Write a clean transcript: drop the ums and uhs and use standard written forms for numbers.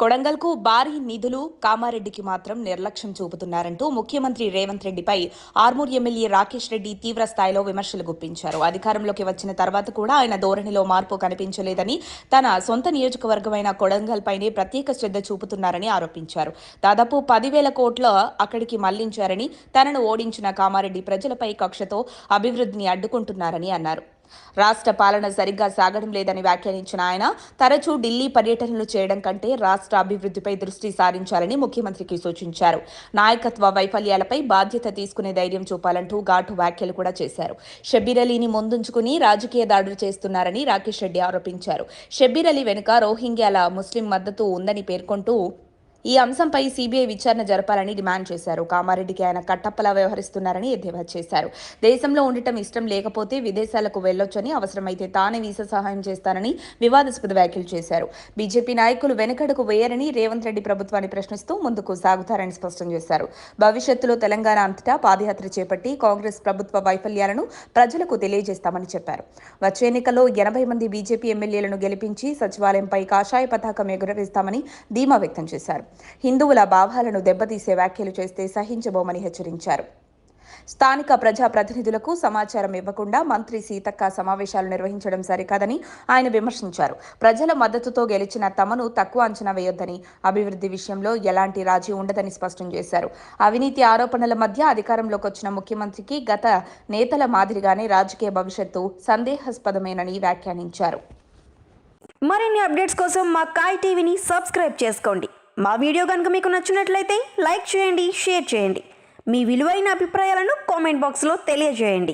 కొడంగల్కు భారీ నిధులు కామారెడ్డికి మాత్రం నిర్లక్ష్యం చూపుతున్నారంటూ ముఖ్యమంత్రి రేవంత్ రెడ్డిపై ఆర్మూర్ ఎమ్మెల్యే రాకేష్ రెడ్డి తీవ్ర స్థాయిలో విమర్శలు గుప్పించారు. అధికారంలోకి వచ్చిన తర్వాత కూడా ఆయన ధోరణిలో మార్పు కనిపించలేదని, తన సొంత నియోజకవర్గమైన కొడంగల్పైనే ప్రత్యేక శ్రద్ధ చూపుతున్నారని ఆరోపించారు. దాదాపు 10,000 కోట్ల అక్కడికి మళ్లించారని, తనను ఓడించిన కామారెడ్డి ప్రజలపై కక్షతో అభివృద్ధిని అడ్డుకుంటున్నారని అన్నారు. రాష్ట్ర పాలన సరిగ్గా సాగడం లేదని వ్యాఖ్యానించిన ఆయన, తరచూ ఢిల్లీ పర్యటనలు చేయడం కంటే రాష్ట్ర అభివృద్ధిపై దృష్టి సారించాలని ముఖ్యమంత్రికి సూచించారు. నాయకత్వ వైఫల్యాలపై బాధ్యత తీసుకునే ధైర్యం చూపాలంటూ ఘాటు వ్యాఖ్యలు కూడా చేశారు. షబ్బీర్ అలీని ముందుంచుకుని రాజకీయ దాడులు చేస్తున్నారని రాకేష్ రెడ్డి ఆరోపించారు. షబ్బీర్ అలీ వెనుక రోహింగ్యాల ముస్లిం మద్దతు ఉందని పేర్కొంటూ ఈ అంశంపై సీబీఐ విచారణ జరపాలని డిమాండ్ చేశారు. కామారెడ్డికి ఆయన కట్టప్పలా వ్యవహరిస్తున్నారని ఎద్దేవా చేశారు. దేశంలో ఉండటం ఇష్టం లేకపోతే విదేశాలకు వెళ్లొచ్చని, అవసరమైతే తానే వీసా సహాయం చేస్తానని వివాదాస్పద వ్యాఖ్యలు చేశారు. బీజేపీ నాయకులు వెనుకడుగు వేయరని, రేవంత్ రెడ్డి ప్రభుత్వాన్ని ప్రశ్నిస్తూ ముందుకు సాగుతారని స్పష్టం చేశారు. భవిష్యత్తులో తెలంగాణ అంతటా పాదయాత్ర చేపట్టి కాంగ్రెస్ ప్రభుత్వ వైఫల్యాలను ప్రజలకు తెలియజేస్తామని చెప్పారు. వచ్చే ఎన్నికల్లో 80 మంది బీజేపీ ఎమ్మెల్యేలను గెలిపించి సచివాలయంపై కాషాయ పతాకం ఎగురవేస్తామని ధీమా వ్యక్తం చేశారు. హిందువుల భావాలను దెబ్బతీసే వ్యాఖ్యలు చేస్తే సహించబోమని హెచ్చరించారు. స్థానిక ప్రజాప్రతినిధులకు సమాచారం ఇవ్వకుండా మంత్రి సీతక్క సమావేశాలు నిర్వహించడం సరికాదని ఆయన విమర్శించారు. ప్రజల మద్దతుతో గెలిచిన తమను తక్కువ అంచనా వేయొద్దని, అభివృద్ధి విషయంలో ఎలాంటి రాజీ ఉండదని స్పష్టం చేశారు. అవినీతి ఆరోపణల మధ్య అధికారంలోకి వచ్చిన ముఖ్యమంత్రికి గత నేతల మాదిరిగానే రాజకీయ భవిష్యత్తు సందేహాస్పదమేనని వ్యాఖ్యానించారు. మరిన్ని అప్డేట్స్ కోసం మా కాయ్ టీవీని సబ్స్క్రైబ్ చేసుకోండి. మా వీడియో కనుక మీకు నచ్చినట్లయితే లైక్ చేయండి, షేర్ చేయండి. మీ విలువైన అభిప్రాయాలను కామెంట్ బాక్స్లో తెలియజేయండి.